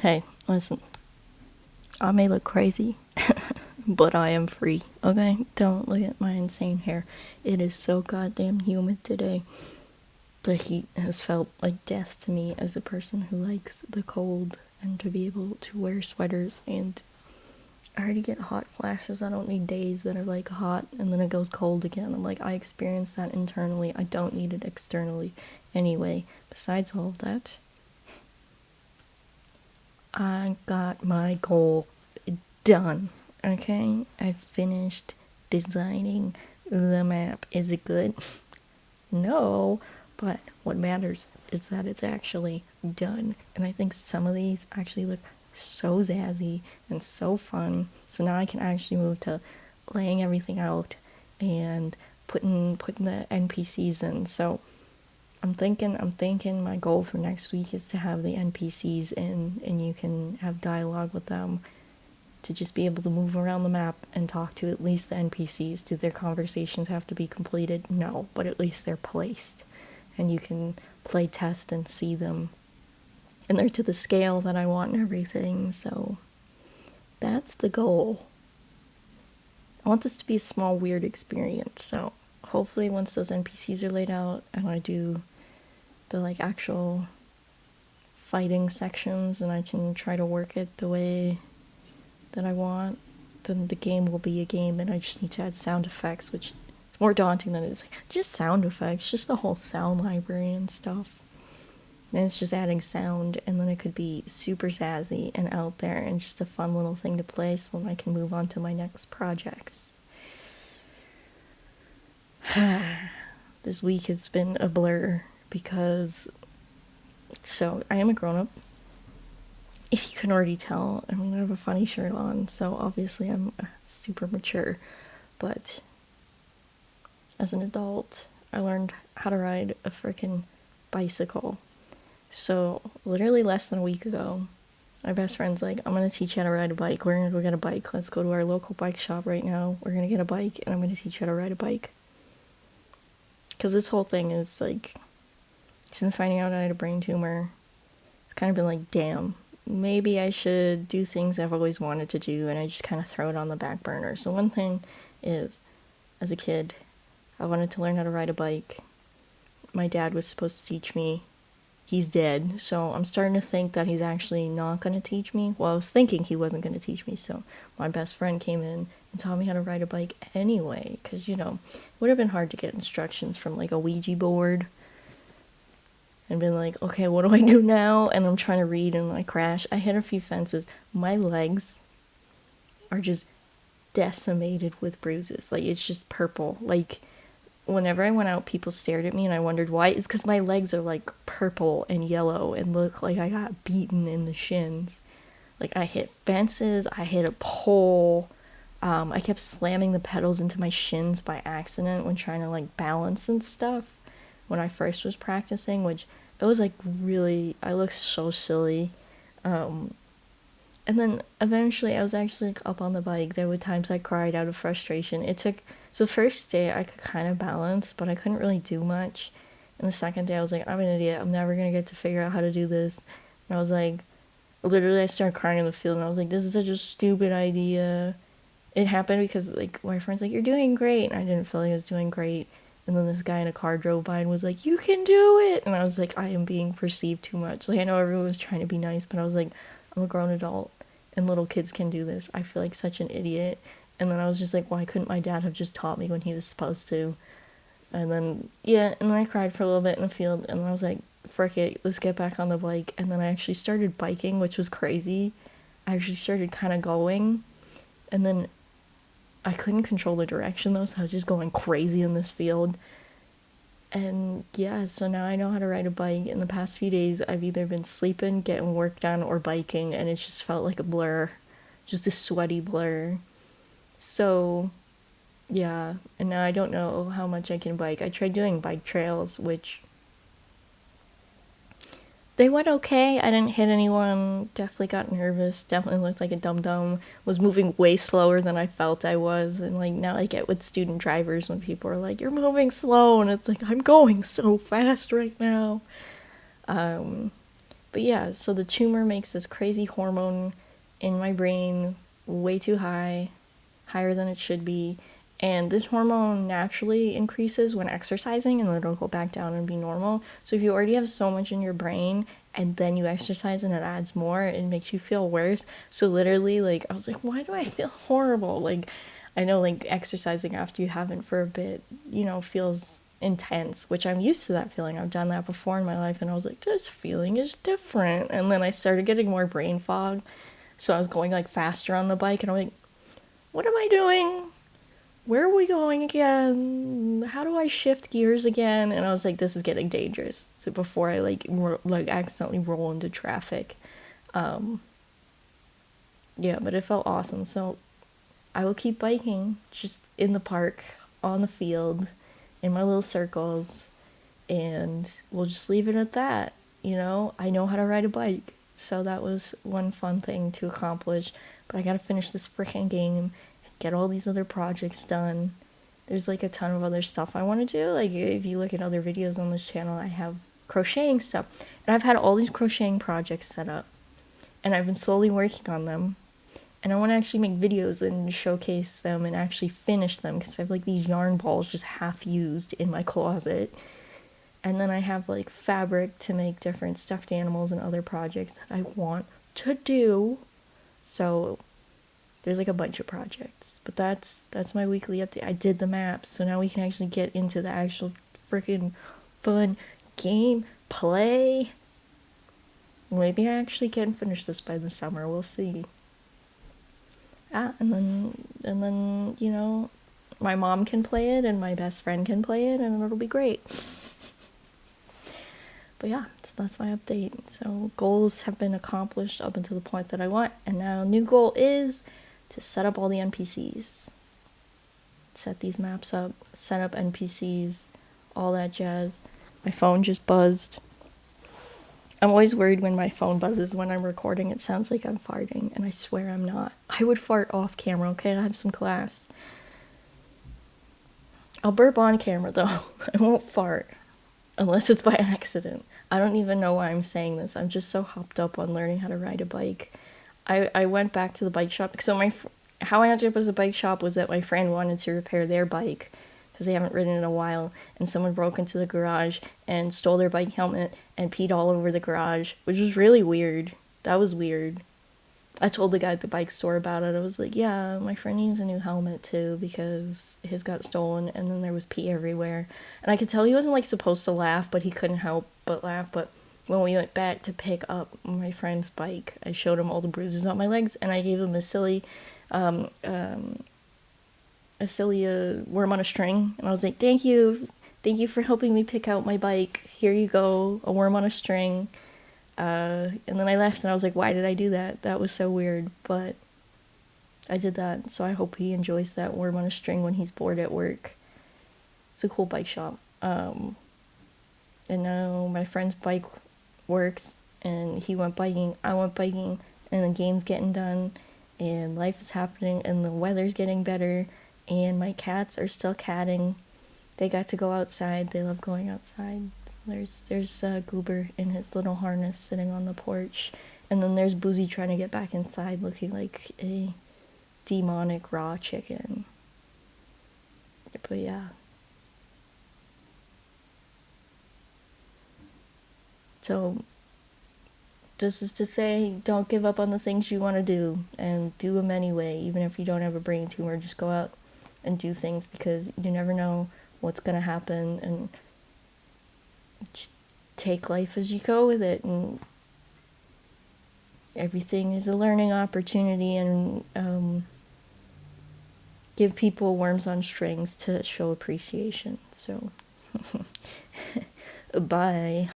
Hey, listen, I may look crazy, but I am free, okay? Don't look at my insane hair. It is so goddamn humid today. The heat has felt like death to me as a person who likes the cold and to be able to wear sweaters. And I already get hot flashes. I don't need days that are like hot and then it goes cold again. I'm like, I experience that internally. I don't need it externally. Anyway, besides all of that, I got my goal done. Okay, I finished designing the map. Is it good? No, but what matters is that it's actually done. And I think some of these actually look so zazzy and so fun. So now I can actually move to laying everything out and putting the NPCs in. So I'm thinking my goal for next week is to have the NPCs in and you can have dialogue with them, to just be able to move around the map and talk to at least the NPCs. Do their conversations have to be completed? No, but at least they're placed and you can play test and see them. And they're to the scale that I want and everything, so that's the goal. I want this to be a small, weird experience, so hopefully once those NPCs are laid out and I do the like actual fighting sections and I can try to work it the way that I want, then the game will be a game and I just need to add sound effects, which is more daunting than it's like just sound effects, just the whole sound library and stuff. And it's just adding sound and then it could be super zazzy and out there and just a fun little thing to play so then I can move on to my next projects. This week has been a blur because I am a grown up. If you can already tell, I mean, I have a funny shirt on, so obviously I'm super mature. But as an adult, I learned how to ride a freaking bicycle. So, literally less than a week ago, my best friend's like, I'm gonna teach you how to ride a bike. We're gonna go get a bike. Let's go to our local bike shop right now. We're gonna get a bike, and I'm gonna teach you how to ride a bike. Because this whole thing is like, since finding out I had a brain tumor, it's kind of been like, damn, maybe I should do things I've always wanted to do, and I just kind of throw it on the back burner. So one thing is, as a kid, I wanted to learn how to ride a bike. My dad was supposed to teach me. He's dead, so I'm starting to think that he's actually not going to teach me. Well, I was thinking he wasn't going to teach me, so my best friend came in and taught me how to ride a bike anyway, because, you know, it would have been hard to get instructions from, like, a Ouija board and been like, okay, what do I do now? And I'm trying to read and I crash. I hit a few fences. My legs are just decimated with bruises. Like, it's just purple. Like, whenever I went out, people stared at me and I wondered why. It's because my legs are like purple and yellow and look like I got beaten in the shins. Like, I hit fences, I hit a pole. I kept slamming the pedals into my shins by accident when trying to like balance and stuff when I first was practicing, which it was like really, I looked so silly. And then eventually I was actually like, up on the bike. There were times I cried out of frustration. So first day I could kind of balance, but I couldn't really do much. And the second day I was like, I'm an idiot. I'm never going to get to figure out how to do this. And I was like, literally I started crying in the field and I was like, this is such a stupid idea. It happened because like my friend's like, you're doing great. And I didn't feel like I was doing great. And then this guy in a car drove by and was like, you can do it. And I was like, I am being perceived too much. Like, I know everyone was trying to be nice, but I was like, I'm a grown adult and little kids can do this. I feel like such an idiot. And then I was just like, why couldn't my dad have just taught me when he was supposed to? And then, yeah, and then I cried for a little bit in the field. And then I was like, frick it, let's get back on the bike. And then I actually started biking, which was crazy. I actually started kind of going. And then I couldn't control the direction though, so I was just going crazy in this field. And yeah, so now I know how to ride a bike. In the past few days, I've either been sleeping, getting work done, or biking, and it's just felt like a blur. Just a sweaty blur. So, yeah, and now I don't know how much I can bike. I tried doing bike trails, which they went okay. I didn't hit anyone. Definitely got nervous. Definitely looked like a dum dum. Was moving way slower than I felt I was. And like now I get with student drivers when people are like, "You're moving slow," and it's like I'm going so fast right now. But yeah, so the tumor makes this crazy hormone in my brain way too high, higher than it should be. And this hormone naturally increases when exercising, and then it'll go back down and be normal. So if you already have so much in your brain and then you exercise and it adds more, it makes you feel worse. So literally, like, I was like, why do I feel horrible? Like, I know, like, exercising after you haven't for a bit, you know, feels intense, which I'm used to that feeling. I've done that before in my life, and I was like, this feeling is different. And then I started getting more brain fog. So I was going like faster on the bike, and I'm like, what am I doing? Where are we going again? How do I shift gears again? And I was like, this is getting dangerous. So before I like accidentally roll into traffic. Yeah, but it felt awesome. So I will keep biking just in the park, on the field, in my little circles, and we'll just leave it at that. You know, I know how to ride a bike. So that was one fun thing to accomplish. But I gotta finish this freaking game and get all these other projects done. There's like a ton of other stuff I want to do. Like, if you look at other videos on this channel, I have crocheting stuff. And I've had all these crocheting projects set up. And I've been slowly working on them. And I want to actually make videos and showcase them and actually finish them, because I have like these yarn balls just half used in my closet. And then I have like fabric to make different stuffed animals and other projects that I want to do. So there's like a bunch of projects. But that's my weekly update. I did the maps, so now we can actually get into the actual freaking fun game play. Maybe I actually can finish this by the summer. We'll see. And then you know, my mom can play it and my best friend can play it, and it'll be great. But yeah, so that's my update. So goals have been accomplished up until the point that I want, and now new goal is to set up all the NPCs. Set these maps up, set up NPCs, all that jazz. My phone just buzzed. I'm always worried when my phone buzzes when I'm recording. It sounds like I'm farting, and I swear I'm not. I would fart off camera, okay? I have some class. I'll burp on camera, though. I won't fart. Unless it's by accident. I don't even know why I'm saying this. I'm just so hopped up on learning how to ride a bike. I went back to the bike shop. So how I ended up as a bike shop was that my friend wanted to repair their bike because they haven't ridden in a while, and someone broke into the garage and stole their bike helmet and peed all over the garage, which was really weird. That was weird. I told the guy at the bike store about it. I was like, yeah, my friend needs a new helmet too because his got stolen, and then there was pee everywhere. And I could tell he wasn't like supposed to laugh, but he couldn't help but laugh. But when we went back to pick up my friend's bike, I showed him all the bruises on my legs, and I gave him a silly worm on a string, and I was like, thank you for helping me pick out my bike. Here you go, a worm on a string. And then I left, and I was like, why did I do that? That was so weird, but I did that, so I hope he enjoys that worm on a string when he's bored at work. It's a cool bike shop. And now my friend's bike works, and he went biking, I went biking, and the game's getting done, and life is happening, and the weather's getting better, and my cats are still catting. They got to go outside. They love going outside. There's Goober in his little harness sitting on the porch, and then there's Boozy trying to get back inside, looking like a demonic raw chicken. But yeah. So this is to say, don't give up on the things you want to do, and do them anyway. Even if you don't have a brain tumor, just go out and do things, because you never know what's going to happen, and just take life as you go with it, and everything is a learning opportunity, and give people worms on strings to show appreciation. So bye.